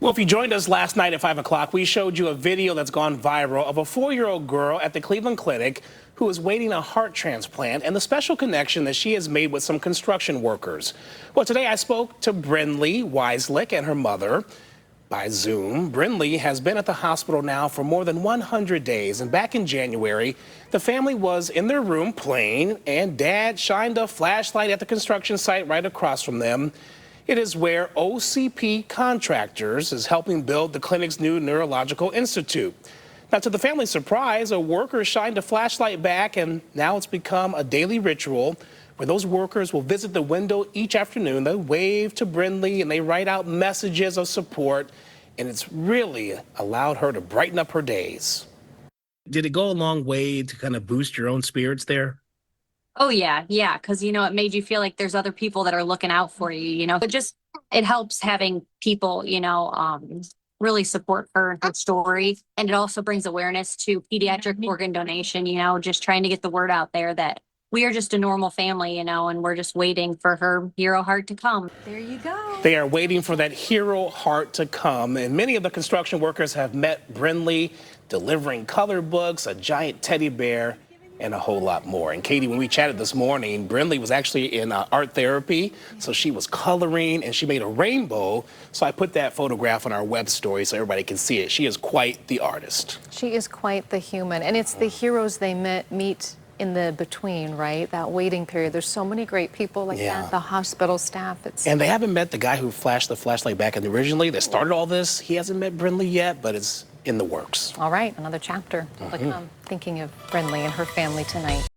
Well, if you joined us last night at 5 o'clock, we showed you a video that's gone viral of a 4-year-old girl at the Cleveland Clinic who is waiting a heart transplant and the special connection that she has made with some construction workers. Well, today I spoke to Brinley Weislick and her mother by Zoom. Brinley has been at the hospital now for more than 100 days, and back in January, the family was in their room playing, and Dad shined a flashlight at the construction site right across from them. It is where OCP Contractors is helping build the clinic's new neurological institute. Now, to the family's surprise, a worker shined a flashlight back, and now it's become a daily ritual where those workers will visit the window each afternoon. They wave to Brinley and they write out messages of support, and it's really allowed her to brighten up her days. Did it go a long way to kind of boost your own spirits there? Oh yeah, yeah, because it made you feel like there's other people that are looking out for you. It helps having people, really support her and her story. And it also brings awareness to pediatric organ donation, just trying to get the word out there that we are just a normal family, and we're just waiting for her hero heart to come. There you go. They are waiting for that hero heart to come, and many of the construction workers have met Brinley, delivering color books, a giant teddy bear, and a whole lot more. And Katie, when we chatted this morning, Brinley was actually in art therapy, so she was coloring and she made a rainbow. So I put that photograph on our web story so everybody can see it. She is quite the artist. She is quite the human, and it's the heroes they meet in the between, right? That waiting period. There's so many great people like that, the hospital staff. And they haven't met the guy who flashed the flashlight back in originally that started all this. He hasn't met Brinley yet, but it's in the works. All right, another chapter to come. Thinking of Brinley and her family tonight.